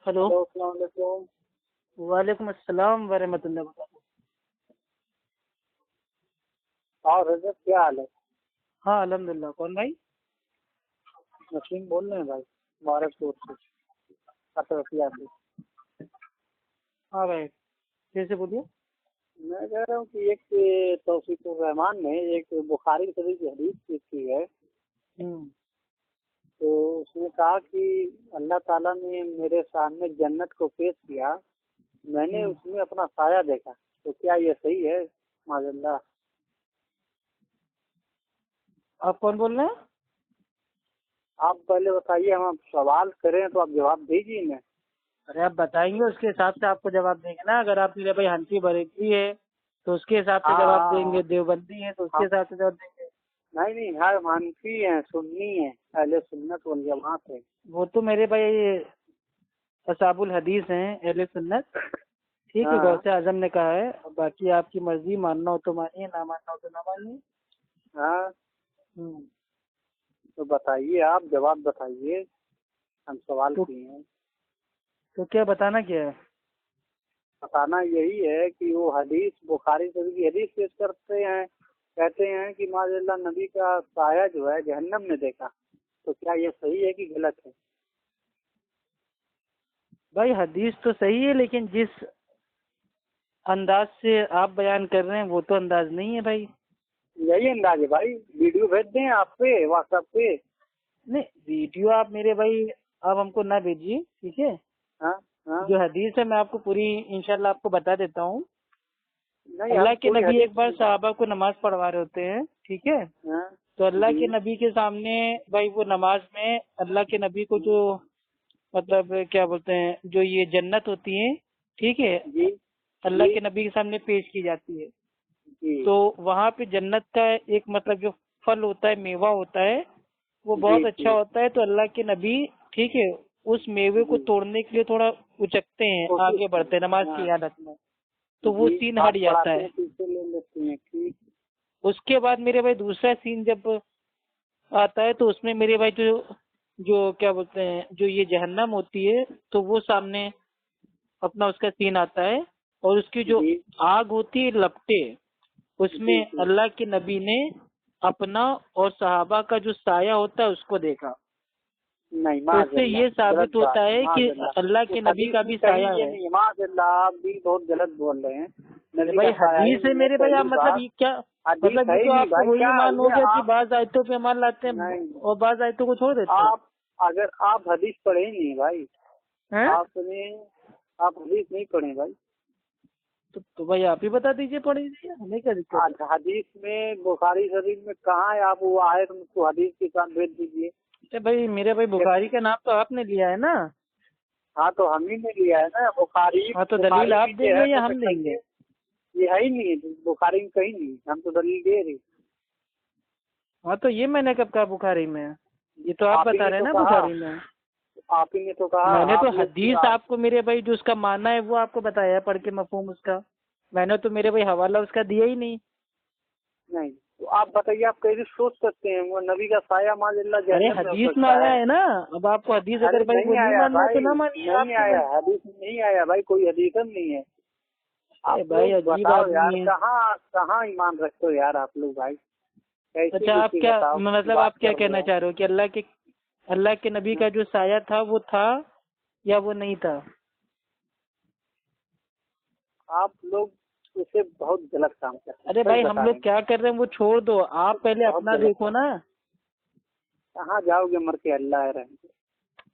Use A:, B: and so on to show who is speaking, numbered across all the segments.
A: Hello,
B: hello, السلام علیکم۔
A: وعلیکم السلام ورحمۃ اللہ وبرکاتہ۔
B: اور رجب کیا حال ہے؟
A: ہاں الحمد للہ۔ کون بھائی؟
B: نسیم بول رہے ہیں بھائی، مبارک پور سے، اشرفیہ سے۔
A: ہاں بھائی، کیسے بولیے؟
B: میں کہہ رہا ہوں کہ ایک توفیق الرحمان نے ایک بخاری شریف کی حدیث پیش کی ہے، تو اس نے کہا کہ اللہ تعالیٰ نے میرے سامنے جنت کو پیش کیا، میں نے اس میں اپنا سایہ دیکھا، تو کیا یہ صحیح ہے؟ معاذ اللہ۔
A: آپ کون بول رہے ہیں؟
B: آپ پہلے بتائیے، ہم آپ سوال کریں تو آپ جواب دیجیے نا۔
A: ارے آپ بتائیں گے، اس کے حساب سے آپ کو جواب دیں گے نا۔ اگر آپ میرے بھائی ہنفی بریلوی ہے تو اس کے حساب سے جواب دیں گے، دیوبندی ہے تو اس کے حساب سے جواب دیں گے۔
B: نہیں، ہر حنفی ہیں، سنی ہیں، اہل سنت والجماعت ہے۔
A: وہ تو میرے بھائی اصحاب الحدیث ہیں، اہل سنت، ٹھیک ہے، غوث اعظم نے کہا ہے۔ باقی آپ کی مرضی، ماننا ہو تو مانیے، نہ ماننا ہو تو نہ مانیے۔
B: ہاں تو بتائیے، آپ جواب بتائیے، ہم سوال کیے ہیں۔
A: تو کیا بتانا کیا ہے؟
B: بتانا یہی ہے کہ وہ حدیث بخاری شریف کی حدیث پیش کرتے ہیں، کہتے ہیں کہ معاذ اللہ نبی کا سایہ جو ہے جہنم میں دیکھا، تو کیا یہ صحیح ہے کہ غلط ہے؟
A: بھائی حدیث تو صحیح ہے، لیکن جس انداز سے آپ بیان کر رہے ہیں وہ تو انداز نہیں ہے بھائی۔
B: یہی انداز ہے بھائی، ویڈیو بھیج دیں آپ پہ واٹس ایپ پہ۔
A: نہیں، ویڈیو آپ میرے بھائی آپ ہم کو نہ بھیجیے، ٹھیک ہے۔
B: ہاں ہاں،
A: جو حدیث ہے میں آپ کو پوری انشاءاللہ آپ کو بتا دیتا ہوں۔
B: نہیں
A: اللہ کے
B: کوئی
A: نبی ایک
B: حدیث
A: بار صحابہ کو نماز پڑھوا رہے ہوتے ہیں، ٹھیک ہے۔
B: ہاں
A: تو اللہ کے نبی کے سامنے بھائی وہ نماز میں اللہ کے نبی کو جو مطلب کیا بولتے ہیں، جو یہ جنت ہوتی ہے، ٹھیک ہے،
B: جی
A: اللہ کے نبی کے سامنے پیش کی جاتی ہے۔
B: جی
A: تو وہاں پہ جنت کا ایک مطلب جو پھل ہوتا ہے، میوہ ہوتا ہے، وہ بہت اچھا ہوتا ہے۔ تو اللہ کے نبی، ٹھیک ہے، اس میوے کو توڑنے کے لیے تھوڑا اچکتے ہیں، آگے بڑھتے ہیں نماز کی حالت میں، تو وہ سین ہٹ جاتا ہے۔ اس کے بعد میرے بھائی دوسرا سین جب آتا ہے تو اس میں میرے بھائی جو کیا بولتے ہیں، جو یہ جہنم ہوتی ہے تو وہ سامنے اپنا اس کا سین آتا ہے، اور اس کی جو آگ ہوتی ہے لپٹے، اس میں اللہ کے نبی نے اپنا اور صحابہ کا جو سایہ ہوتا ہے اس کو دیکھا۔
B: نہیں،
A: تو اس سے یہ ثابت ہوتا ہے کہ اللہ کے نبی کا بھی سایہ ہے۔
B: معاذ اللہ، آپ بھی بہت غلط بول رہے ہیں۔
A: بھائی حدیث ہے میرے بھائی، آپ مطلب یہ کیا مطلب، یہ تو آپ کو وہی مان ہو گیا کہ بعض آیتوں پہ مان لاتے ہیں اور بعض آیتوں کو چھوڑ دیتے ہیں۔
B: اگر آپ حدیث پڑھیں نہیں بھائی، آپ حدیث نہیں پڑھیں بھائی،
A: تو بھائی آپ ہی بتا دیجیے، پڑھ لیجیے، ہمیں کیا دقت ہے؟
B: حدیث میں بخاری شریف میں کہاں ہے؟ آپ وہ آئے تو مجھ کو حدیث کے ساتھ بھیج دیجیے۔
A: بھائی میرے بھائی بخاری کا نام تو آپ نے لیا ہے نا۔
B: ہاں تو ہم ہی نے لیا ہے نا بخاری۔
A: ہاں تو دلیل آپ دیں گے یا ہم دیں گے؟
B: یہ ہے ہی نہیں، بخاری میں کہیں نہیں، ہم تو دلیل دے رہے۔
A: ہاں تو یہ میں نے کب کہا بخاری میں؟ یہ تو آپ بتا رہے ہیں نا بخاری میں۔
B: آپ ہی نے تو کہا۔
A: میں نے تو حدیث آپ کو میرے بھائی جو اس کا معنی ہے وہ آپ کو بتایا ہے، پڑھ کے مفہوم اس کا۔ میں نے تو میرے بھائی حوالہ اس کا دیا ہی نہیں۔
B: نہیں تو آپ بتائیے، آپ کیسے سوچ سکتے ہیں وہ نبی کا سایہ معاذ اللہ
A: ارے
B: جہنم میں
A: حدیث میں آیا ہے نا، اب آپ کو حدیث اگر بھائی وہ نہیں ماننا ہے تو نہ مانیے۔
B: نہیں آیا حدیث میں، نہیں آیا بھائی، کوئی حدیث نہیں ہے۔ آپ
A: بھائی
B: لوگ
A: عجیب
B: بتاؤ
A: آدمی
B: یار،
A: ہے۔
B: کہاں ایمان رکھتے ہو یار آپ لوگ بھائی؟
A: اچھا آپ کیا مطلب آپ کیا کہنا چاہ رہے ہو کہ اللہ کے نبی کا جو سایہ تھا وہ تھا یا وہ نہیں تھا؟
B: آپ لوگ اسے بہت غلط کام کرتے ہیں۔
A: ارے بھائی ہم لوگ کیا کر رہے ہیں وہ چھوڑ دو، آپ پہلے اپنا دیکھو نا۔
B: کہاں جاؤ گے مر کے، اللہ رحم۔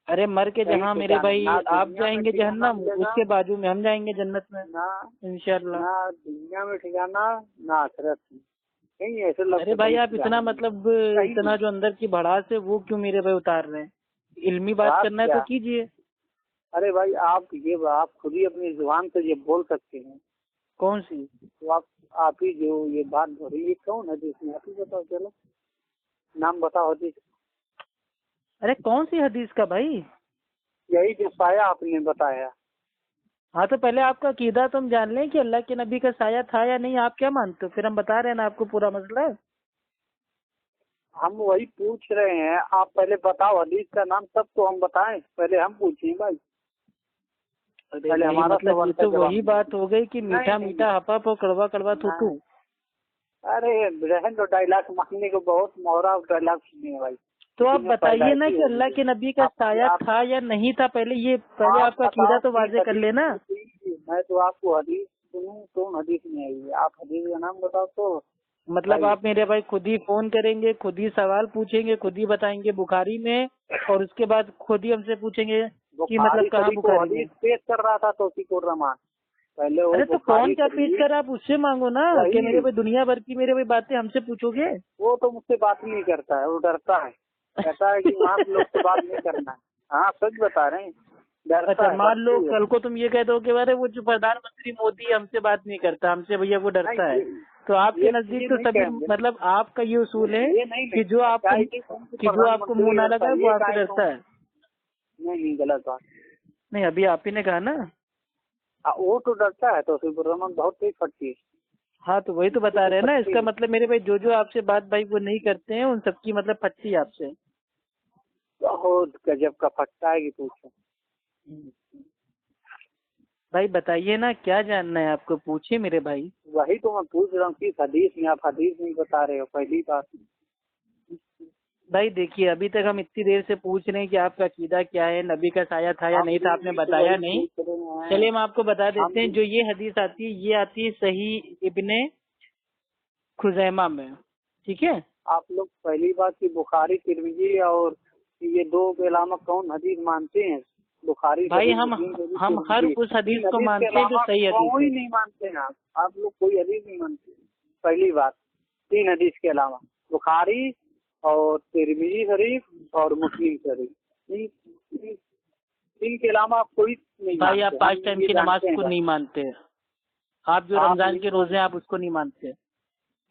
A: ارے مر کے جہاں میرے بھائی آپ جائیں گے جہنم، اس کے بازو میں ہم جائیں گے جنت میں انشاءاللہ۔
B: نہ دنیا میں ٹھکانا نہ آخرت میں، کہیں ایسے لوگ۔
A: ارے بھائی آپ اتنا مطلب اتنا جو اندر کی بھڑاس ہے وہ کیوں میرے بھائی اتار رہے ہیں؟ علمی بات کرنا ہے تو کیجیے۔
B: ارے بھائی آپ خود ہی اپنی زبان سے یہ بول سکتے ہیں۔
A: کون سی؟
B: تو آپ ہی جو یہ بات بول رہی ہے کون ہے جس میں؟ آپ ہی بتاؤ، چلو نام بتاؤ حدیث۔
A: ارے کون سی حدیث کا بھائی؟
B: یہی جو سایہ آپ نے بتایا۔
A: ہاں تو پہلے آپ کا عقیدہ تو ہم جان لیں کہ اللہ کے نبی کا سایہ تھا یا نہیں، آپ کیا مانتے ہو؟ پھر ہم بتا رہے ہیں نا آپ کو پورا مسئلہ۔
B: ہم وہی پوچھ رہے ہیں، آپ پہلے بتاؤ حدیث کا نام، تب تو ہم بتائیں، پہلے ہم پوچھیں بھائی۔ पहले हमारा
A: मतलब
B: सवाल
A: ये
B: का
A: तो
B: जवाब
A: वही बात हो गई कि मीठा
B: नहीं,
A: मीठा हपा और कड़वा कड़वा थूथू।
B: अरे रहन दो, डायलॉग मांगने को बहुत मोहरा डायलॉग सुनिए भाई।
A: तो आप
B: किसी ने
A: बताइए ना
B: पैदाइशी
A: कि
B: हो
A: अल्लाह
B: गई।
A: के नबी का साया
B: आप
A: था या नहीं था, पहले
B: आप
A: आपका अकीदा
B: बताओ
A: तो
B: कि
A: वाजे कर
B: हदीस
A: लेना।
B: में थी, मैं तो आपको हदीस सुनूं तो हदीस में आई है, आप हदीस का नाम बताओ तो।
A: मतलब
B: भाई
A: आप मेरे भाई खुद ही फोन करेंगे, खुद ही सवाल पूछेंगे, खुद ही बताएंगे बुखारी में, और उसके बाद खुद ही हमसे पूछेंगे कि मतलब
B: बुखारी
A: कहाँ
B: शरीफ को
A: बुखारी में।
B: हदीस पेश कर रहा था तौसीफ उर रहमान, पहले वो
A: अरे तो कौन
B: बुखारी
A: क्या पेश
B: शरीफ
A: कर, आप उससे मांगो ना कि
B: वही,
A: मेरे भाई दुनिया भर की मेरे भाई बातें हमसे पूछोगे।
B: वो तो मुझसे बात नहीं करता है, वो डरता है, कहता है कि वहाँ के लोग से बात नहीं करना है। हाँ सच बता रहे हैं, डरता
A: अच्छा
B: है।
A: मान लो
B: बच्ची है।
A: कल को तुम ये कह दो कि अरे वो जो प्रधानमंत्री मोदी हमसे बात नहीं करता, हमसे भैया वो डरता
B: नहीं,
A: है, तो आपके
B: ये
A: नजदीक तो
B: नहीं
A: सभी
B: कहेंगे।
A: मतलब आपका ये उसूल है
B: ये नहीं
A: कि जो
B: क्या है कि कौन सी
A: जो आपको मुंह ना
B: प्रधानमंत्री
A: लगा
B: डरता है,
A: वो
B: ये
A: आपसे
B: काहे
A: डरता है।
B: नहीं गलत बात।
A: नहीं अभी आप ही ने कहा ना।
B: वो तो डरता है, तौसीफ उर रहमान बहुत तेज फटती है।
A: हाँ तो वही तो बता रहे हैं ना, इसका मतलब मेरे भाई जो आपसे बात भाई वो नहीं करते हैं उन सबकी मतलब फटती है आपसे।
B: बहुत गजब का फटता है कि पूछो।
A: भाई बताइए ना क्या जानना है आपको, पूछिए मेरे भाई।
B: वही तो मैं पूछ रहा हूँ कि हदीस में आप हदीस नहीं बता रहे हो, पहली बात।
A: भाई देखिए अभी तक हम इतनी देर से पूछ रहे हैं कि आपका अकीदा क्या है, नबी का साया था या
B: हम
A: नहीं था, आपने
B: भी तो
A: बताया
B: वही
A: नहीं।
B: पूछ रहे हैं।
A: चलिए हम आपको बता देते हैं,
B: हम
A: जो ये हदीस आती है ये आती है सही इब्ने खुजैमा में, ठीक है।
B: आप लोग पहली बात की बुखारी तिरमिजी और ये दो के अलावा कौन हदीस मानते हैं? बुखारी
A: भाई
B: शरीफ,
A: हम
B: मुस्लिम शरीफ,
A: हम हर
B: तिरमिजी,
A: उस हदीस
B: इन
A: को
B: हदीस के
A: मानते हैं जो
B: अलावा
A: सही हदीस
B: कोई
A: है।
B: नहीं मानते हैं। आप लोग कोई हदीस नहीं मानते। पहली बात, तीन हदीस के अलावा बुखारी और तिरमिजी शरीफ और मुस्लिम शरीफ, इनके अलावा आप कोई नहीं
A: भाई आप
B: मानते।
A: 5
B: हम
A: टाइम
B: ये
A: की नमाज
B: जानते हैं
A: को
B: बस।
A: नहीं मानते, आप जो
B: आप
A: रमजान
B: नहीं
A: के रोजे हैं आप उसको नहीं मानते,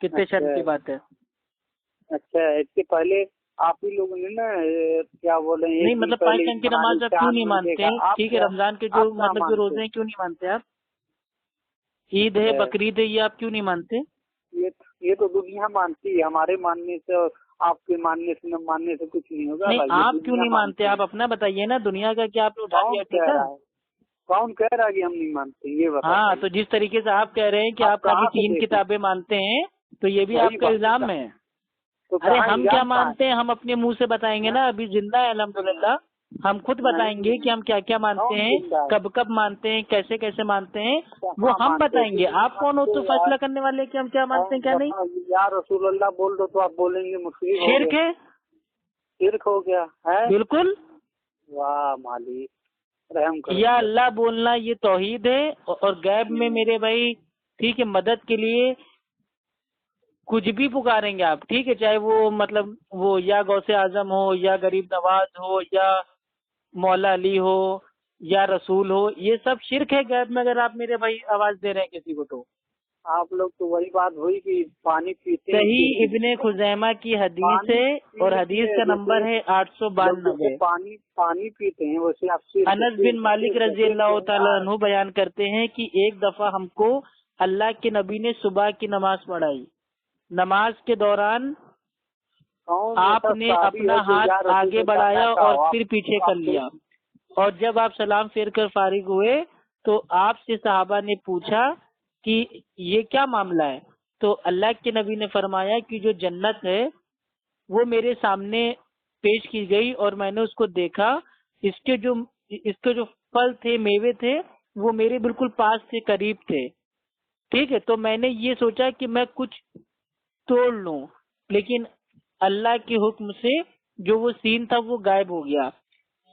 A: कितने शर्म की
B: अच्छा
A: बात है।
B: अच्छा, इसके पहले आप ही लोगों ने ना क्या बोले,
A: नहीं
B: एक दिन
A: मतलब 5
B: पहले
A: टाइम की
B: हमारे
A: नमाज आप क्यों
B: चांद
A: नहीं
B: नहीं
A: मानते
B: देखा।
A: हैं,
B: आप
A: ठीक है,
B: क्या
A: रमजान के
B: आप
A: जो
B: क्या
A: मतलब जो
B: मानते
A: रोजे
B: हैं?
A: हैं क्यों नहीं मानते आप, ईद है
B: अच्छा,
A: बकरीद है ये आप क्यों नहीं मानते।
B: ये तो दुनिया मानती है, हमारे मानने से और आपके मानने से न मानने से कुछ नहीं होगा
A: नहीं
B: भाई, ये
A: आप क्यों
B: दुनिया
A: नहीं मानते,
B: मानती है।
A: आप अपना बताइए ना, दुनिया का क्या आपने उठा
B: कौन
A: लिया
B: कह
A: टीका।
B: रहा है? कौन कह रहा है कि हम नहीं मानते, ये बता
A: हाँ
B: दीजिए।
A: तो जिस तरीके से आप कह रहे हैं कि
B: आप
A: आप खाली
B: कहाँ से
A: 3
B: देखें?
A: किताबें मानते हैं तो ये भी
B: वही
A: आपका
B: बात
A: इल्जाम है।
B: तो
A: अरे
B: कहाँ
A: हम क्या
B: इल्जाम कहाँ है?
A: मानते हैं हम अपने मुंह से बताएंगे ना, अभी जिंदा है अल्हम्दुलिल्लाह, हम खुद बताएंगे कि हम क्या क्या मानते
B: कौन
A: हैं,
B: जिंदा है?
A: कब कब मानते हैं, कैसे कैसे मानते हैं, वो
B: कहाँ
A: हम
B: मानते
A: बताएंगे।
B: हैं?
A: आप कौन हो तो फैसला करने वाले कि हम क्या मानते हैं क्या नहीं।
B: यार रसूल अल्लाह बोल दो तो आप बोलेंगे मुस्लिम हो
A: शिर्क
B: गए,
A: है,
B: शिर्क हो गया है।
A: बिल्कुल।
B: वाह मालिक, रहम करो।
A: या अल्लाह बोलना ये तौहीद है, और गैब में मेरे भाई ठीक है मदद के लिए कुछ भी पुकारेंगे आप, ठीक है, चाहे वो मतलब वो या गौसे आजम हो या गरीब नवाज हो या मौला अली हो या रसूल हो, ये सब शिरक है गैब में अगर आप मेरे भाई आवाज दे रहे हैं किसी को तो।
B: आप लोग तो वही बात हुई कि पानी पीते हैं,
A: सही इब्ने खुजैमा की हदीस है और हदीस का नंबर है 892।
B: पानी पानी पीते हैं वैसे आप
A: अनस बिन मालिक रजी अल्लाह तआला अन्हु बयान करते हैं कि एक दफा हमको अल्लाह के नबी ने सुबह की नमाज पढ़ाई, नमाज के दौरान आपने अपना हाथ आगे बढ़ाया और फिर पीछे कर लिया, और जब आप सलाम फेर कर फारिग हुए तो आपसे सहाबा ने पूछा कि ये क्या मामला है, तो अल्लाह के नबी ने फरमाया कि जो जन्नत है वो मेरे सामने पेश की गई और मैंने उसको देखा, इसके जो फल थे मेवे थे वो मेरे बिल्कुल पास थे, करीब थे, ठीक है, तो मैंने ये सोचा कि मैं कुछ तोड़ लूं, लेकिन अल्लाह के हुक्म से जो वो सीन था वो गायब हो गया।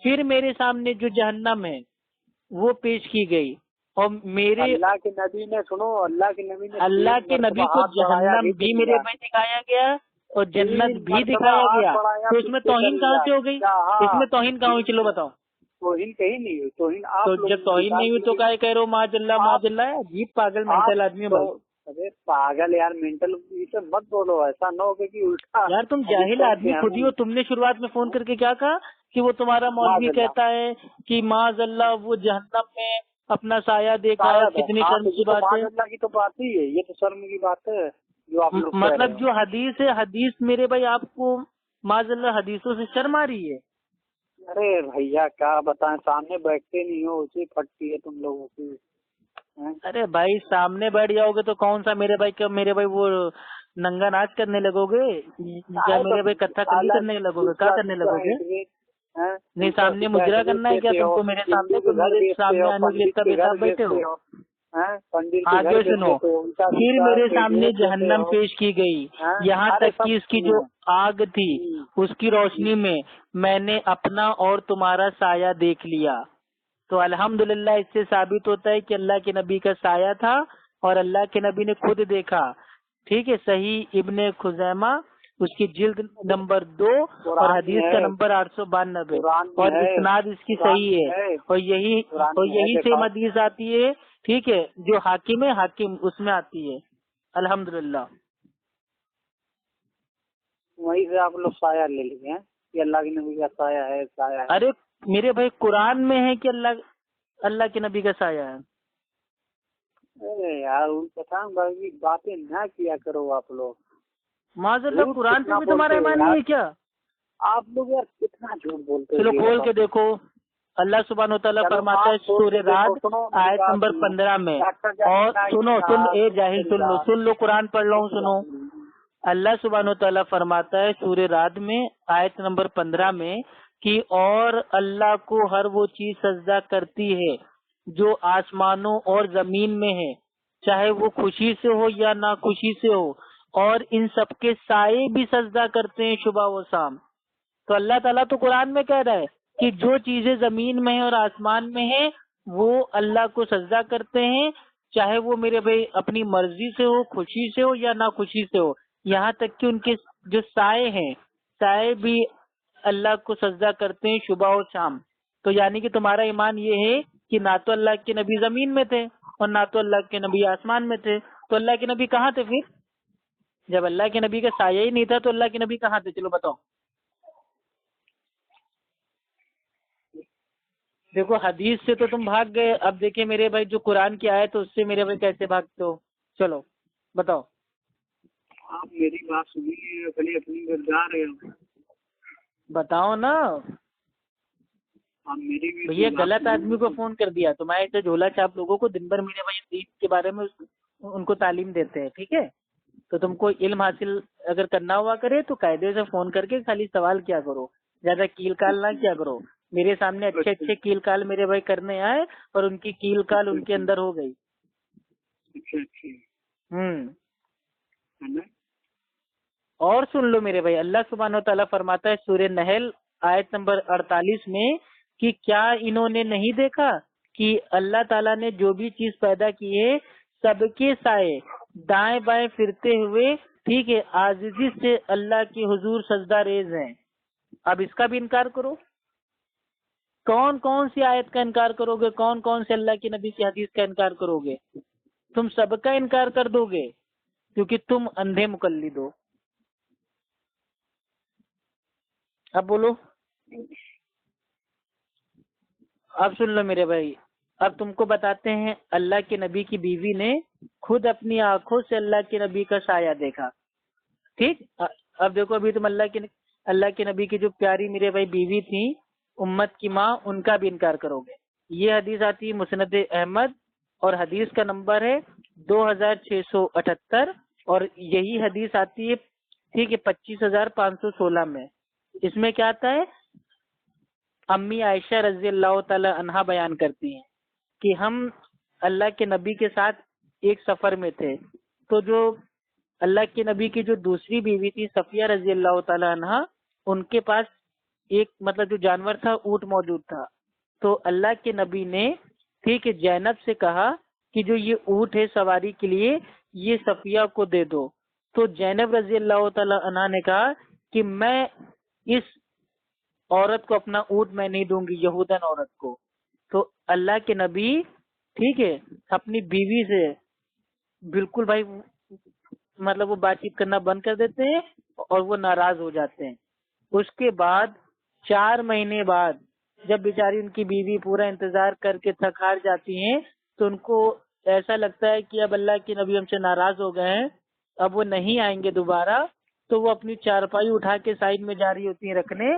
A: फिर मेरे सामने जो जहन्नम है वो पेश की गई और मेरे
B: अल्लाह के नबी ने सुनो, अल्लाह के
A: नबी को जहन्नम भी मेरे पे दिखाया गया और जन्नत भी दिखाया गया, तो इसमें तौहीन कहाँ से हो गई, इसमें तौहीन कहाँ हुई, चलो बताओ।
B: तौहीन कहीं नहीं हुई, तौहीन आप
A: तो जब तौहीन नहीं हुई तो काहे कह रहे हो माजल्ला माजल्ला, अजीब पागल मेंटल आदमी हो भाई।
B: अरे पागल यार, मेंटल इसे मत बोलो, ऐसा न हो कि उल्टा
A: यार तुम जाहिल आदमी खुद ही हो, तुमने शुरुआत में फोन करके क्या कहा कि वो तुम्हारा मौलवी कहता है कि माजल्ला वो जहन्नम में अपना साया देखा, कितनी शर्म की बात है।
B: अल्लाह की तो बात ही है, ये तो शर्म की बात है जो आप लोग
A: मतलब जो हदीस है, हदीस मेरे भाई आपको माजल्ला हदीसों से शर्म आ रही है।
B: अरे भैया क्या बताएं, सामने बैठते नहीं हो, उसी फटती है तुम लोगों की। हैं?
A: अरे भाई सामने बैठ जाओगे तो कौन सा मेरे भाई, क्या मेरे भाई वो नंगा नाच करने लगोगे, क्या
B: अरे तो
A: मेरे भाई कथकली
B: अलग
A: करने लगोगे, क्या
B: दूसरा
A: करने
B: दूसरा
A: लगोगे?
B: एड्रेस है,
A: नहीं
B: दूसरा
A: सामने
B: दूसरा
A: मुजरा
B: एड्रेस
A: करना है क्या
B: देते हो,
A: तुमको मेरे सामने?
B: हिंदू के
A: तुम
B: घर
A: मेरे
B: बेचते
A: सामने
B: हो,
A: आने के लिए
B: पंडित
A: इतना
B: के घर
A: बेताब बैठे
B: बेचते
A: हो?
B: हो, हैं पंडित के घर
A: आगे
B: बेच
A: सुनो,
B: देते हो, उल्टा
A: फिर
B: सीधा
A: मेरे सामने
B: एड्रेस देते
A: जहन्नम
B: हो।
A: पेश की गई,
B: हैं?
A: यहाँ
B: अरे
A: तक
B: सब
A: कि उसकी जो
B: सुनो।
A: आग थी उसकी रोशनी में मैंने अपना और तुम्हारा साया देख लिया। तो अल्हम्दुलिल्लाह इससे साबित होता है कि अल्लाह के नबी का साया था और अल्लाह के नबी ने खुद देखा। ठीक है, सही इब्ने खुजैमा उसकी जिल्द नंबर 2 और
B: कुरान में
A: हदीस का
B: है,
A: नंबर 892
B: कुरान में
A: और
B: है,
A: इस्नाद इसकी
B: कुरान
A: सही
B: में
A: है।
B: है,
A: और यही
B: कुरान
A: और
B: में है,
A: यही सेम
B: देखा।
A: हदीस आती है, ठीक है, जो हाकिम है, हाकिम उसमें आती है। अल्हम्दुलिल्लाह।
B: वहीं से आप लोग साया ले लिए हैं कि अल्लाह के नबी का साया है, साया है।
A: अरे मेरे भाई कुरान में है कि अल्लाह अल्लाह के नबी का साया है।
B: अरे यार उन पठान भाई की बातें ना किया करो आप लोग।
A: माज़अल्लाह
B: झूठ
A: कुरान पे
B: कितना
A: भी
B: बोलते
A: तुम्हारा
B: हो
A: ईमान नहीं
B: यार,
A: है क्या?
B: आप लोग यार कितना झूठ बोलते हो
A: चलो
B: ये
A: खोल
B: बताओ।
A: के देखो, अल्लाह सुब्हान व तआला
B: चलो
A: फरमाता है
B: आप खोल
A: सूरह
B: के देखो,
A: राद
B: सुनो मेरी
A: आयत
B: बात
A: नंबर
B: सुनो।
A: 15 में।
B: डॉक्टर
A: और
B: जाकिर नाइक ने
A: सुनो, सुन
B: कहा,
A: ए
B: सुनो
A: जाहिल,
B: मेरी
A: सुन लो,
B: बात,
A: सुन लो, कुरान पढ़ रहा हूँ,
B: मेरी
A: सुनो।
B: बात।
A: अल्लाह सुब्हान व तआला फरमाता है सूरह राद में आयत नंबर 15 में कि और अल्लाह को हर वो चीज सजदा करती है जो आसमानों और जमीन में है, चाहे वो खुशी से हो या ना खुशी से हो, और इन सबके साए भी सजदा करते हैं सुबह व शाम। तो अल्लाह ताला तो कुरान में कह रहा है कि जो चीजें जमीन में है और आसमान में है वो अल्लाह को सजदा करते हैं, चाहे वो मेरे भाई अपनी मर्जी से हो, खुशी से हो या ना खुशी से हो। यहाँ तक कि उनके जो साए हैं, साए भी अल्लाह को सजदा करते हैं सुबह और शाम। तो यानी कि तुम्हारा ईमान ये है कि ना तो अल्लाह के नबी जमीन में थे और ना तो अल्लाह के नबी आसमान में थे। तो अल्लाह के नबी कहाँ थे फिर? जब अल्लाह के नबी का साया ही नहीं था तो अल्लाह के नबी कहाँ थे? चलो बताओ। देखो हदीस से तो तुम भाग गए, अब देखिए मेरे भाई जो कुरान की आयत है उससे मेरे भाई कैसे भागते हो? चलो बताओ।
B: आप मेरी बात सुनिए, अपनी अपनी घर जा रहे हो।
A: बताओ ना
B: आप मेरी भी
A: भैया,
B: अपनी बात
A: गलत आदमी को
B: सुनिए।
A: फोन कर दिया। तुम ऐसे झोला छाप लोगों को दिन भर मेरे भाई दीन के बारे में उनको तालीम देते हैं, ठीक है? तो तुमको इल्म हासिल अगर करना हुआ करे तो कायदे से फोन करके खाली सवाल किया करो, ज्यादा कील काल ना किया करो। मेरे सामने अच्छे अच्छे कील काल मेरे भाई करने आए और उनकी कील काल उनके अंदर हो गई।
B: अच्छा अच्छा,
A: हम्म।
B: है ना।
A: और सुन लो मेरे भाई, अल्लाह सुब्हानहू तआला फरमाता है सूरह नहल आयत नंबर 48 में कि क्या इन्होंने नहीं देखा कि अल्लाह ताला ने जो भी चीज पैदा की है सबके साए दाएं बाएं फिरते हुए, ठीक है, आजिजी से अल्लाह के हुजूर सजदा रेज हैं। अब इसका भी इनकार करो। कौन कौन सी आयत का इनकार करोगे? कौन कौन से अल्लाह के नबी की हदीस का इनकार करोगे? तुम सबका इनकार कर दोगे क्योंकि तुम अंधे मुकल्लिद हो। अब बोलो। अब सुन लो मेरे भाई, अब तुमको बताते हैं अल्लाह के नबी की बीवी ने खुद अपनी आंखों से अल्लाह के नबी का साया देखा। ठीक, अब देखो, अभी तुम अल्लाह के नबी की जो प्यारी मेरे भाई बीवी थी, उम्मत की माँ, उनका भी इनकार करोगे। ये हदीस आती है मुस्नद अहमद और हदीस का नंबर है 2678 और यही हदीस आती है, ठीक है, 25,516 में। इसमें क्या आता है? अम्मी आयशा रजी अल्लाह ताला अन्हा बयान करती हैं कि हम अल्लाह के नबी के साथ एक सफर में थे, तो जो अल्लाह के नबी की जो दूसरी बीवी थी सफिया रजी अल्लाह ताला अन्हा, उनके पास एक मतलब जो जानवर था, ऊंट मौजूद था। तो अल्लाह के नबी ने, ठीक है, जैनब से कहा कि जो ये ऊंट है सवारी के लिए, ये सफिया को दे दो। तो जैनब रजी अल्लाह ताला अन्हा ने कहा कि मैं इस औरत को अपना ऊंट मैं नहीं दूंगी, यहूदन औरत को। तो अल्लाह के नबी, ठीक है, अपनी बीवी से बिल्कुल भाई मतलब वो बातचीत करना बंद कर देते हैं और वो नाराज हो जाते हैं। उसके बाद 4 महीने बाद जब बेचारी उनकी बीवी पूरा इंतजार करके थक हार जाती हैं, तो उनको ऐसा लगता है कि अब अल्लाह के नबी हमसे नाराज हो गए हैं, अब वो नहीं आएंगे दोबारा। तो वो अपनी चारपाई उठा के साइड में जा रही होती है रखने,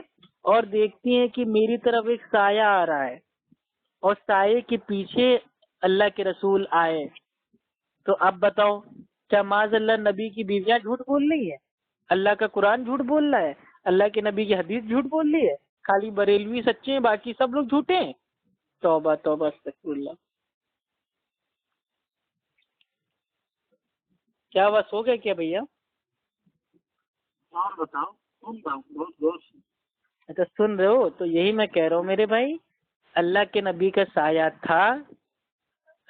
A: اور دیکھتی ہیں کہ میری طرف ایک سایہ آ رہا ہے اور سائے کے پیچھے اللہ کے رسول آئے، تو اب بتاؤ کیا معاذ اللہ نبی کی بیویاں جھوٹ بول رہی ہے؟ اللہ کا قرآن جھوٹ بول رہا ہے؟ اللہ کے نبی کی حدیث جھوٹ بول رہی ہے؟ خالی بریلوی سچے ہیں، باقی سب لوگ جھوٹے ہیں؟ توبہ توبہ استغفر اللہ. کیا بس ہو گیا کیا بھیا؟
B: اور بتاؤ، سن رہا ہوں بہت غور سے.
A: اچھا سن رہے ہو؟ تو یہی میں کہہ رہا ہوں میرے بھائی، اللہ کے نبی کا سایہ تھا،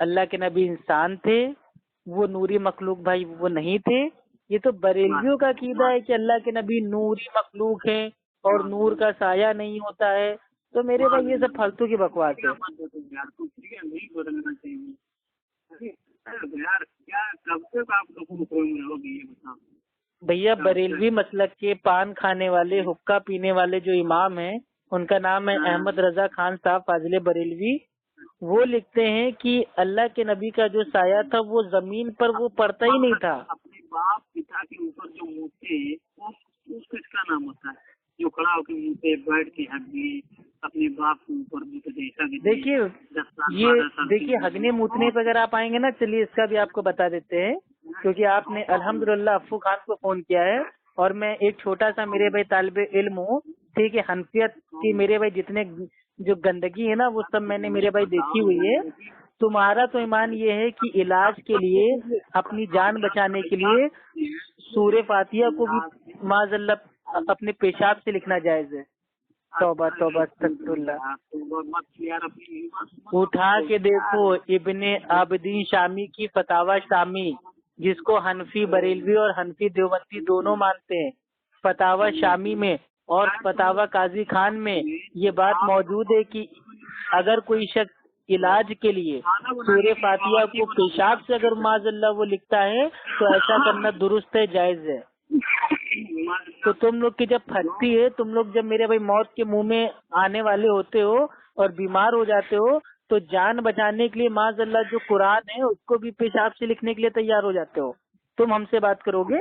A: اللہ کے نبی انسان تھے، وہ نوری مخلوق بھائی وہ نہیں تھے. یہ تو بریلویوں کا عقیدہ ہے کہ اللہ کے نبی نوری مخلوق ہیں اور نور کا سایہ نہیں ہوتا ہے. تو میرے بھائی یہ سب فالتو کی بکواس ہے.
B: یار کچھ نہیں بدلنا چاہیے یار. کیا کب تک آپ لوگوں کو ہوگی یہ بتاؤ
A: بھیا بریلوی مسلک کے پان کھانے والے، حقہ پینے والے جو امام ہیں، ان کا نام ہے احمد رضا خان صاحب فاضل بریلوی. وہ لکھتے ہیں کہ اللہ کے نبی کا جو سایہ تھا وہ زمین پر وہ پڑتا ہی نہیں تھا.
B: اپنے باپ پتا کے اوپر جو موتے اس کا نام ہوتا ہے جو کھڑا ہو کے موتے بیٹھ کے ہگنے اپنے باپ کے اوپر جیسا.
A: دیکھیے ہگنے موتنے پہ اگر آپ آئیں گے نا، چلیے اس کا بھی آپ کو بتا دیتے ہیں، کیونکہ آپ نے الحمدللہ افو خان کو فون کیا ہے اور میں ایک چھوٹا سا میرے بھائی طالب علم ہوں، ٹھیک ہے. حنفیت کی میرے بھائی جتنے جو گندگی ہے نا وہ سب میں نے میرے بھائی دیکھی ہوئی ہے. تمہارا تو ایمان یہ ہے کہ علاج کے لیے، اپنی جان بچانے کے لیے سورہ فاتحہ کو بھی معاذ اللہ اپنے پیشاب سے لکھنا جائز ہے. توبہ توبہ استغفر اللہ. اٹھا کے دیکھو ابن عابدین شامی کی فتاوی شامی، جس کو حنفی بریلوی اور حنفی دیوبندی دونوں مانتے ہیں. فتاوی شامی میں اور فتاوی قاضی خان میں یہ بات موجود ہے کہ اگر کوئی شخص علاج کے لیے سورہ فاتحہ کو پیشاب سے اگر معاذ اللہ وہ لکھتا ہے تو ایسا کرنا درست ہے، جائز ہے. تو تم لوگ کی جب پھٹتی ہے، تم لوگ جب میرے بھائی موت کے منہ میں آنے والے ہوتے ہو اور بیمار ہو جاتے ہو تو جان بچانے کے لیے معاذ اللہ جو قرآن ہے اس کو بھی پیشاب سے لکھنے کے لیے تیار ہو جاتے ہو. تم ہم سے بات کرو گے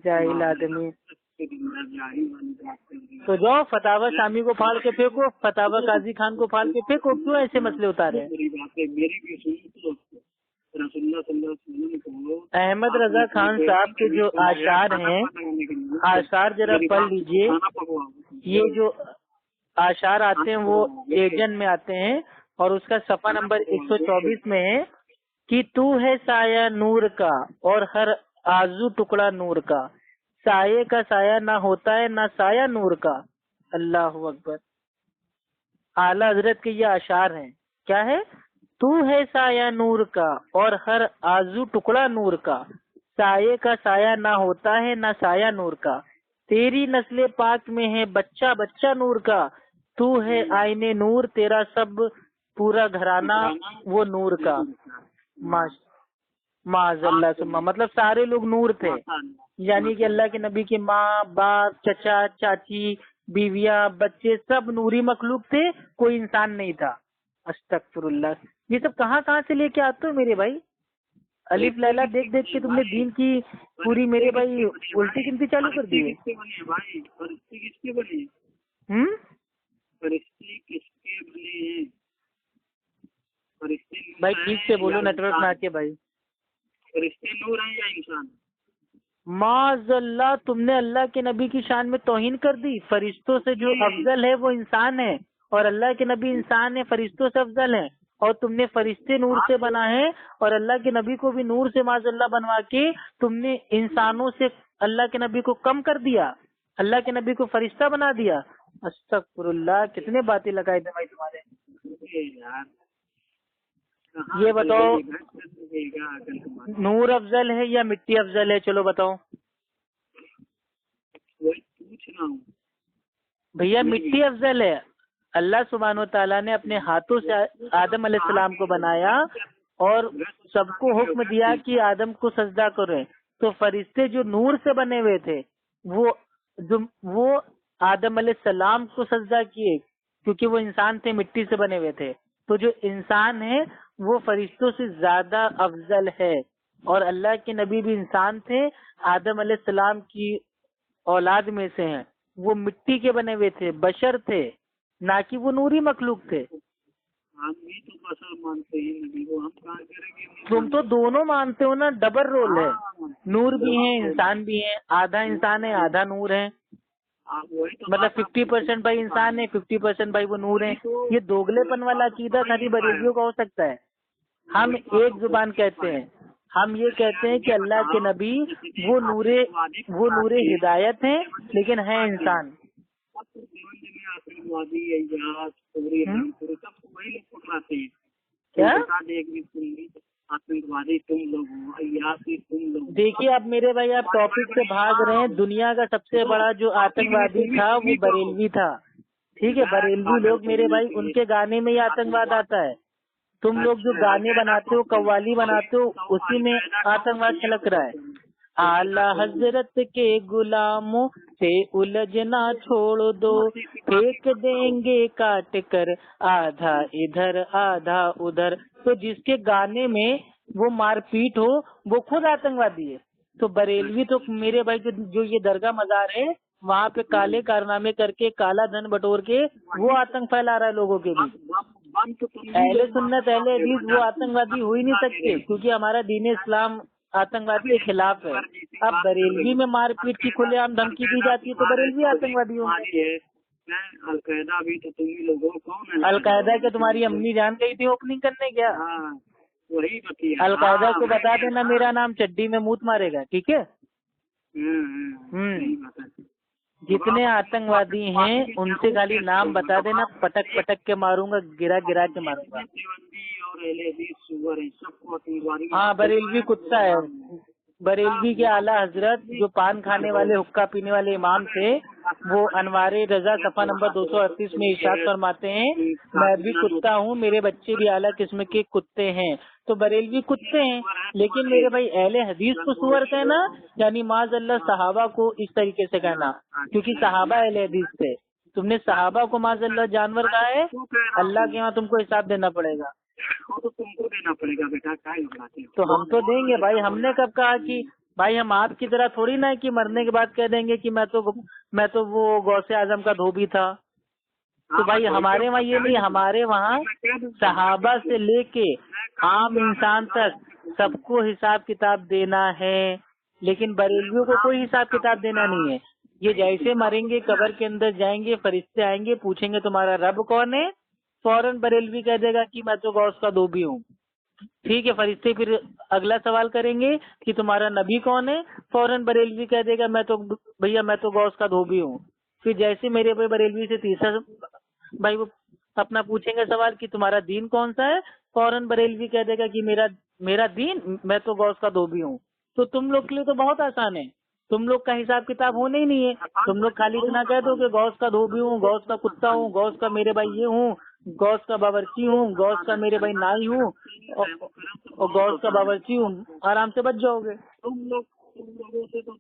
A: جاہل آدمی. تو جاؤ فتاوی شامی کو پھاڑ کے پھینکو، فتاوی قاضی خان کو پھاڑ کے پھینکو. کیوں ایسے مسئلے اتارے؟ احمد رضا خان صاحب کے جو آثار ہیں، آثار ذرا پڑھ لیجئے. یہ جو آثار آتے ہیں وہ ایجن میں آتے ہیں اور اس کا صفحہ نمبر 124 میں ہے کہ تو ہے سایہ نور کا اور ہر آزو ٹکڑا نور کا. سایہ کا سایہ نہ ہوتا ہے نہ سایہ نور کا. اللہ اکبر. اعلیٰ حضرت کے یہ اشعار ہیں. کیا ہے؟ تو ہے سایہ نور کا اور ہر آزو ٹکڑا نور کا. سایہ کا سایہ نہ ہوتا ہے نہ سایہ نور کا. تیری نسل پاک میں ہے بچہ بچہ نور کا. تو ہے آئینے نور، تیرا سب پورا گھرانہ وہ نور کا. معاذ اللہ ثم، مطلب سارے لوگ نور تھے، یعنی کہ اللہ کے نبی کی ماں باپ چچا چاچی بیویاں بچے سب نوری مخلوق تھے، کوئی انسان نہیں تھا. استغفر اللہ. یہ سب کہاں سے لے کے آتے ہو میرے بھائی؟ الف لیلا دیکھ دیکھ کے تم نے دین کی پوری میرے بھائی الٹی گنتی چالو کر دی ہے. بھائی ٹھیک سے بولو، نیٹ ورک میں آ کے بھائی.
B: فرشتے نور ہیں یا انسان؟
A: معاذ اللہ، تم نے اللہ کے نبی کی شان میں توہین کر دی. فرشتوں سے جو افضل ہے وہ انسان ہے اور اللہ کے نبی انسان ہے، فرشتوں سے افضل ہیں. اور تم نے فرشتے نور سے بنا ہے اور اللہ کے نبی کو بھی نور سے معاذ اللہ بنوا کے تم نے انسانوں سے اللہ کے نبی کو کم کر دیا، اللہ کے نبی کو فرشتہ بنا دیا. استغفر اللہ. کتنے باتیں لگائے تھے بھائی تمہارے. یہ بتاؤ نور افضل ہے یا مٹی افضل ہے؟ چلو بتاؤ بھیا. مٹی افضل ہے. اللہ سبحانہ و تعالیٰ نے اپنے ہاتھوں سے آدم علیہ السلام کو بنایا اور سب کو حکم دیا کہ آدم کو سجدہ کریں. تو فرشتے جو نور سے بنے ہوئے تھے وہ آدم علیہ السلام کو سجدہ کیے کیونکہ وہ انسان تھے، مٹی سے بنے ہوئے تھے. تو جو انسان ہے وہ فرشتوں سے زیادہ افضل ہے. اور اللہ کے نبی بھی انسان تھے، آدم علیہ السلام کی اولاد میں سے ہیں. وہ مٹی کے بنے ہوئے تھے، بشر تھے، نہ کہ وہ نوری مخلوق تھے۔
B: ہم بھی تو بشر مانتے ہیں نبی کو، ہم کہاں کریں گے؟
A: تم تو دونوں مانتے ہو نا، ڈبل رول ہے، نور بھی ہیں انسان بھی ہیں، آدھا انسان ہے آدھا نور ہے، مطلب 50% بھائی انسان ہے 50% بھائی وہ نور ہے۔ یہ دوگلے پن والا عقیدہ خالی بریلویوں کا ہو سکتا ہے۔ ہم ایک زبان کہتے ہیں، ہم یہ کہتے ہیں کہ اللہ کے نبی وہ نور ہدایت ہیں لیکن ہیں انسان۔ کیا دیکھیے اب میرے بھائی آپ ٹاپک سے بھاگ رہے ہیں۔ دنیا کا سب سے بڑا جو آتنکوادی تھا وہ بریلوی تھا، ٹھیک ہے، بریلوی لوگ میرے بھائی ان کے گانے میں ہی آتنکواد آتا ہے۔ تم لوگ جو گانے بناتے ہو، قوالی بناتے ہو، اسی میں آتنکواد چھلک رہا ہے۔ اعلیٰ حضرت کے غلاموں سے الجھنا چھوڑ دو، پھینک دیں گے کاٹ کر آدھا ادھر آدھا ادھر۔ تو جس کے گانے میں وہ مار پیٹ ہو وہ خود آتنکوادی ہے۔ تو بریلوی تو میرے بھائی جو یہ درگاہ مزار ہے وہاں پہ کالے کارنامے کر کے کالا دھن بٹور کے وہ آتنک پھیلا رہا ہے لوگوں کے بیچ۔ اہل سنت اہل حدیث وہ آتنکوادی ہو ہی نہیں سکتے کیونکہ ہمارا دین اسلام آتنکوادی کے خلاف ہے۔ اب بریلوی میں مار پیٹ کی کھلے عام دھمکی دی جاتی ہے تو بریلوی آتنکوادی ہوں گے۔
B: القاعدہ بھی تو تم ہی لوگوں کون ہے؟
A: القاعدہ کے تمہاری امی جان گئی تھی اوپننگ کرنے کیا؟
B: وہی
A: القاعدہ کو بتا دینا میرا نام چڈی میں موت مارے گا، ٹھیک ہے؟ جتنے آتنکوادی ہیں ان سے خالی نام بتا دینا، پٹک پٹک کے ماروں گا، گرا گرا کے ماروں گا۔ ہاں بریلوی کتا ہے۔ بریلوی کے اعلیٰ حضرت جو پان کھانے والے حقہ پینے والے امام تھے وہ انوار رضا صفحہ نمبر 238 میں ارشاد فرماتے ہیں میں بھی کتا ہوں، میرے بچے بھی اعلیٰ قسم کے کتے ہیں۔ تو بریلوی کتے ہیں، لیکن میرے بھائی اہل حدیث کو سور کہنا یعنی معاذ اللہ صحابہ کو اس طریقے سے کہنا، کیونکہ صحابہ اہل حدیث تھے۔ تم نے صحابہ کو معاذ اللہ جانور کہا ہے، اللہ کے یہاں تم کو حساب دینا پڑے گا۔
B: تو تم کو دینا پڑے گا بیٹا،
A: تو ہم تو دیں گے بھائی، ہم نے کب کہا کہ بھائی ہم آپ کی طرح تھوڑی نہ کہ مرنے کے بعد کہہ دیں گے کہ میں تو وہ غوث اعظم کا دھوبی تھا۔ تو بھائی ہمارے وہاں یہ نہیں، ہمارے وہاں صحابہ سے لے کے عام انسان تک سب کو حساب کتاب دینا ہے، لیکن بریلویوں کو کوئی حساب کتاب دینا نہیں ہے۔ یہ جیسے مریں گے قبر کے اندر جائیں گے، فرشتے آئیں گے پوچھیں گے تمہارا رب کون ہے، فوراً بریلوی کہہ دے گا کہ میں تو غوث کا دھوبی ہوں، ٹھیک ہے۔ فرشتے پھر اگلا سوال کریں گے کہ تمہارا نبی کون ہے، فوراً بریلوی کہہ دے گا میں تو غوث کا دھوبی ہوں۔ پھر جیسے میرے بھائی بریلوی سے تیسرا بھائی وہ اپنا پوچھیں گے سوال کہ تمہارا دین کون سا ہے، فوراً بریلوی کہہ دے گا کہ میرا دین میں تو غوث کا دھوبی ہوں۔ تو تم لوگ کے لیے تو بہت آسان ہے، تم لوگ کا حساب کتاب ہونا ہی نہیں ہے، تم لوگ خالی اتنا کہہ دو کہ غوث کا دھوبی ہوں، غوث کا کتا ہوں، غوث کا میرے بھائی یہ ہوں، غوث کا باورچی ہوں، غوث کا میرے بھائی نائی ہوں اور غوث کا باورچی ہوں، آرام سے بچ جاؤ گے۔
B: تم لوگوں سے تو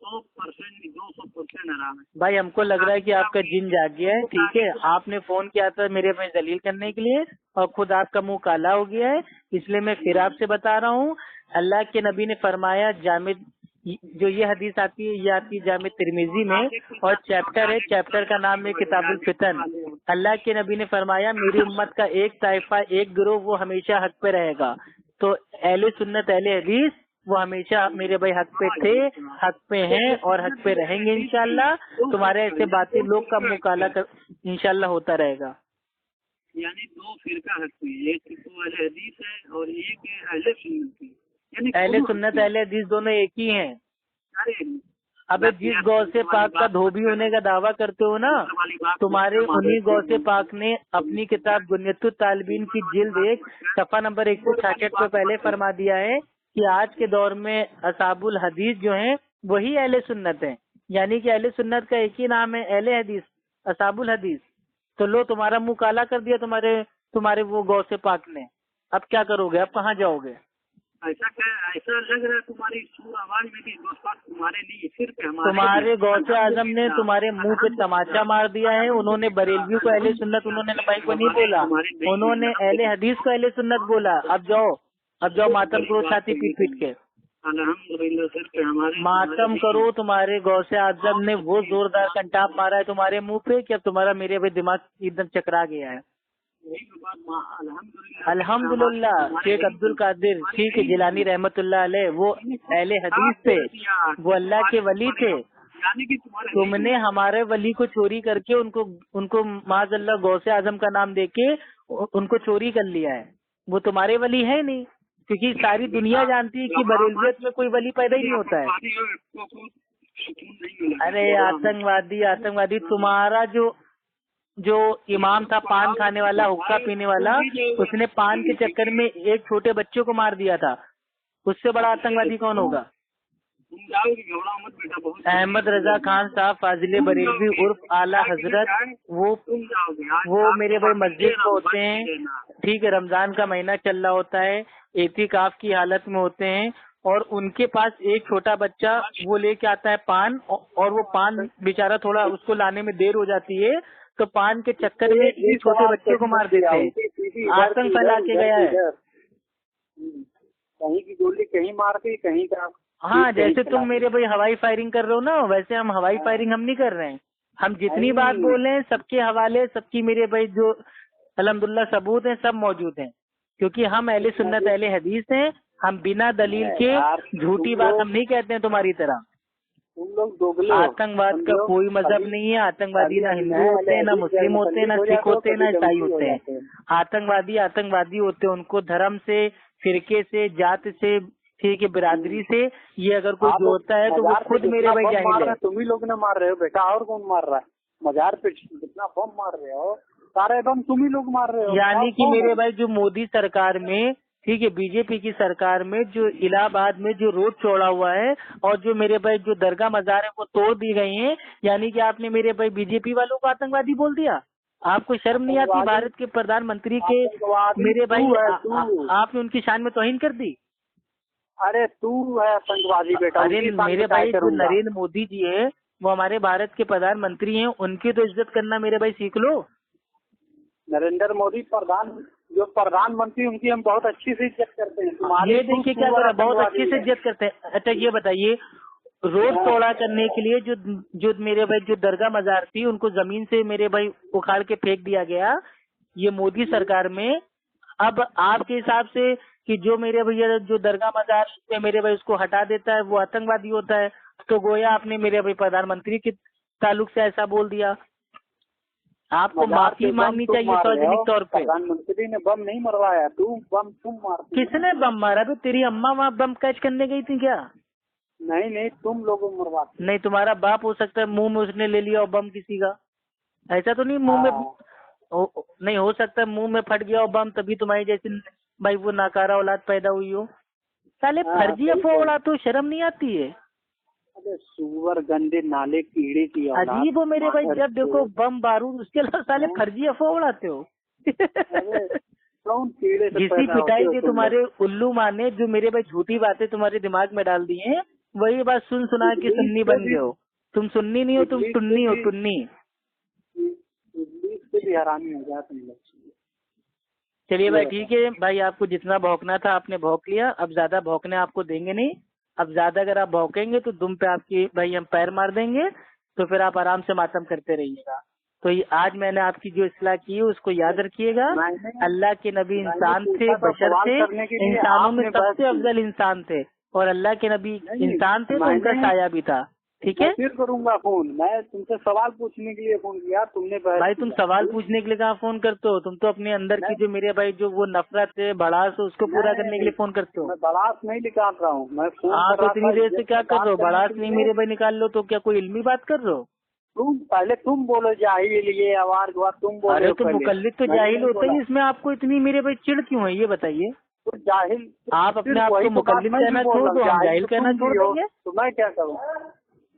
B: 100% 200% آرام ہے
A: بھائی ہم کو لگ رہا ہے کہ آپ کا جن جاگ گیا ہے، ٹھیک ہے، آپ نے فون کیا تھا میرے بھائی ذلیل کرنے کے لیے اور خود آپ کا منہ کالا ہو گیا ہے، اس لیے میں پھر آپ سے بتا رہا ہوں۔ اللہ کے نبی نے فرمایا، جامع جو یہ حدیث آتی ہے یہ آتی ہے جامع ترمذی میں اور چیپٹر کا نام ہے کتاب الفتن۔ اللہ کے نبی نے فرمایا میری امت کا ایک طائفہ ایک گروہ وہ ہمیشہ حق پہ رہے گا۔ تو اہل سنت اہل حدیث وہ ہمیشہ میرے بھائی حق پہ تھے، حق پہ ہیں اور حق پہ رہیں گے انشاءاللہ۔ تمہارے ایسے باطل لوگ کا مکالہ انشاءاللہ ہوتا رہے گا۔
B: یعنی دو فرقہ حق پہ، ایک تو اہل حدیث ہے اور ایک اہل سنت ہے۔
A: اہل سنت اہل حدیث دونوں ایک ہی ہیں۔ اب جس غوث پاک کا دھوبی ہونے کا دعویٰ کرتے ہو نا، تمہارے انہی غوث پاک نے اپنی کتاب بنیت الطالبین کی جلد 1 صفحہ نمبر 166 پہ پہلے فرما دیا ہے کہ آج کے دور میں اصحاب الحدیث جو ہیں وہی اہل سنت ہیں، یعنی کہ اہل سنت کا ایک ہی نام ہے اہل حدیث، اصحاب الحدیث۔ تو لو تمہارا منہ کالا کر دیا تمہارے وہ غوث پاک نے، اب کیا کرو گے، اب کہاں جاؤ گے؟
B: ایسا لگ رہا ہے تمہاری سور آواز میں بھی تمہارے لیے صرف
A: تمہارے غوث اعظم نے تمہارے منہ پہ تماچا مار دیا ہے۔ انہوں نے بریلوی کو اہل سنت، انہوں نے نبی کو نہیں بولا، انہوں نے اہل حدیث کو اہل سنت بولا۔ اب جاؤ ماتم کرو چھاتی پیٹ پیٹ کے۔
B: अल्हम्दुलिल्लाह सर कि हमारे
A: मातम करो, तुम्हारे गौसे आजम ने वो जोरदार कंटाप मारा है तुम्हारे मुंह पे कि अब तुम्हारा मेरे भाई दिमाग एकदम चकरा गया है। अल्हम्दुलिल्लाह शेख अब्दुल कादिर ठीक जिलानी रहमतुल्लाह अलैह वो अहले हदीस थे, वो अल्लाह के वली थे। तुमने हमारे वली को चोरी करके उनको माज़अल्लाह गौसे आजम का नाम देके उनको चोरी कर लिया है। वो तुम्हारे वली है नहीं, क्योंकि सारी दुनिया जानती है कि बरेलवियत में कोई वली पैदा ही नहीं होता है। अरे आतंकवादी तुम्हारा जो इमाम था पान खाने वाला, हुक्का पीने वाला, उसने पान के चक्कर में एक छोटे बच्चे को मार दिया था। उससे बड़ा आतंकवादी कौन होगा? अहमद रजा खान साहब फाजिले बरेलवी उर्फ आला हजरत, वो मेरे भाई मस्जिद में होते हैं, ठीक है, रमजान का महीना चल रहा होता है, एतिकाफ की हालत में होते हैं, और उनके पास एक छोटा बच्चा वो लेके आता है पान, और वो पान बेचारा थोड़ा उसको लाने में देर हो जाती है, तो पान के चक्कर में एक छोटे बच्चे को मार देते हैं। आतंक फैला के गया है।
B: कहीं की गोली कहीं मार के कहीं का।
A: हाँ, जैसे तुम मेरे भाई हवाई फायरिंग कर रहे हो ना, वैसे हम हवाई फायरिंग हम नहीं कर रहे हैं। हम जितनी बात बोले हैं सबके हवाले, सबकी मेरे भाई जो अल्हम्दुलिल्लाह सबूत हैं सब मौजूद हैं, क्योंकि हम अहले सुन्नत अहले हदीस हैं। हम बिना दलील के झूठी बात हम नहीं कहते हैं तुम्हारी तरह।
B: तुम लोग दोगले।
A: आतंकवाद का कोई मजहब नहीं है। आतंकवादी ना हिंदू होते हैं, ना मुस्लिम होते हैं, ना सिख होते हैं, ना ईसाई होते हैं। आतंकवादी होते हैं, उनको धर्म से, फिरके से, जात से, ठीक है, बिरादरी से ये अगर कोई जोड़ता है तो वो खुद मेरे भाई जाहिल है।
B: तुम ही लोग ने मार रहे हो बेटा, और कौन मार रहा है? मजार पे कितना बम मार रहे हो, सारे बम तुम ही लोग मार रहे हो।
A: यानी कि मेरे भाई जो मोदी सरकार में, ठीक है, बीजेपी की सरकार में जो इलाहाबाद में जो रोड चौड़ा हुआ है और जो मेरे भाई जो दरगाह मजार है वो तोड़ दी गई हैं, यानी कि आपने मेरे भाई बीजेपी वालों को आतंकवादी बोल दिया। आपको शर्म नहीं आती? भारत के प्रधानमंत्री के मेरे भाई आपने उनकी शान में तौहीन कर दी।
B: अरे तू है आतंकवादी बेटा।
A: अरे मेरे भाई जो नरेंद्र मोदी जी है वो हमारे भारत के प्रधानमंत्री हैं, उनकी तो इज्जत करना मेरे भाई सीख लो।
B: नरेंद्र मोदी प्रधानमंत्री उनकी हम बहुत अच्छी से इज्जत करते हैं।
A: ये देखिए क्या कर, बहुत अच्छे से इज्जत करते हैं। अच्छा ये बताइए, रोड चौड़ा करने के लिए जो मेरे भाई जो दरगाह मजार थी उनको जमीन से मेरे भाई उखाड़ के फेंक दिया गया ये मोदी सरकार में। अब आपके हिसाब से कि जो मेरे भैया जो दरगाह मजार पे मेरे भाई उसको हटा देता है वो आतंकवादी होता है, तो गोया आपने मेरे भाई प्रधानमंत्री के ताल्लुक से ऐसा बोल दिया। आपको माफी मांगनी चाहिए सार्वजनिक तौर पे।
B: प्रधानमंत्री ने बम नहीं मरवाया, तुम मार।
A: किसने बम मारा? तो तेरी अम्मा वहाँ बम कैच करने गई थी क्या?
B: नहीं तुम लोगों मरवा।
A: नहीं, तुम्हारा बाप हो सकता है मुंह में उसने ले लिया हो बम किसी का, ऐसा तो नहीं मुंह में नहीं हो सकता, मुंह में फट गया हो बम तभी तुम्हारी जैसी भाई वो नाकारा औलाद पैदा हुई हो। साले फर्जी अफवाह उड़ाते हो, शर्म नहीं आती है?
B: अरे सुअर गंदे नाले कीड़े की औलाद।
A: अजीब हो मेरे भाई, जब देखो बम बारूद, उसके अलावा साले फर्जी अफवाह उड़ाते हो।
B: कौन कीड़े से
A: जिसकी पिटाई से तुम्हारे उल्लू माँ ने जो मेरे भाई झूठी बातें तुम्हारे दिमाग में डाल दी हैं, वही बात सुन सुना के सुन्नी बन गए हो। तुम सुन्नी नहीं हो, तुम टुन्नी हो, टुन्नी।
B: भी हरामी हो गया तुम लोग।
A: चलिए भाई ठीक है भाई, आपको जितना भौंकना था आपने भौंक लिया, अब ज्यादा भौंकने आपको देंगे नहीं। अब ज्यादा अगर आप भौंकेंगे तो दुम पे आपकी भाई हम पैर मार देंगे, तो फिर आप आराम से मातम करते रहिएगा। तो ये आज मैंने आपकी जो इस्लाह की है उसको याद रखिएगा। अल्लाह के नबी इंसान थे, बशर थे, इंसानों में सबसे अफजल इंसान थे, और अल्लाह के नबी इंसान थे तो उनका साया भी था। ठीक है,
B: फिर करूंगा फोन। मैं तुमसे सवाल पूछने के लिए फोन किया तुमने।
A: भाई तुम सवाल पूछने के लिए कहाँ फोन करते हो? तुम तो अपने अंदर की जो मेरे भाई जो वो नफरत है, भड़ास है, उसको पूरा करने के लिए फोन करते हो।
B: मैं भड़ास नहीं निकाल रहा हूँ, मैं फोन।
A: हाँ तो इतनी देर से क्या कर रहे हो? भड़ास नहीं मेरे भाई निकाल लो तो क्या कोई इल्मी बात कर रहे हो?
B: तुम बोलो जाहिल, ये आवाज तुम बोलो।
A: अरे तो मुकल्लिद तो जाहिल होता ही, इसमें आपको इतनी मेरे भाई चिढ़ क्यों है ये बताइए?
B: तो जाहिल
A: आप अपने आप को मुकल्लिद कहना छोड़ दो, हम जाहिल कहना छोड़ देंगे।
B: तो मैं क्या करूँ?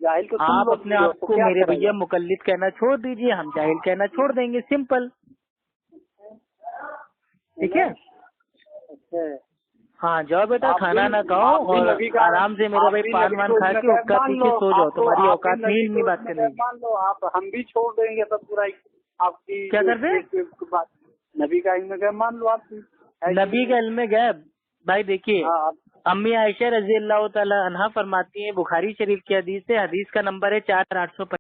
B: जाहिल तो
A: आप अपने आप को मेरे भैया मुकल्लिद कहना छोड़ दीजिए, हम जाहिल कहना छोड़ देंगे, सिंपल। ठीक है, हाँ जाओ बेटा, खाना ना खाओ और आराम से मेरा भाई पान वान खा के उसका पीछे सो जाओ, तुम्हारी औकात नहीं इल्मी बात करने की।
B: मान लो आप, हम भी छोड़ देंगे सब बुराई आपकी।
A: क्या कर रहे?
B: नबी का इल्म गैब मान लो आप।
A: नबी का इल्म गैब भाई देखिए, امی عائشہ رضی اللہ تعالی عنہا فرماتی ہیں، بخاری شریف کی حدیث ہے، حدیث کا نمبر ہے 4825۔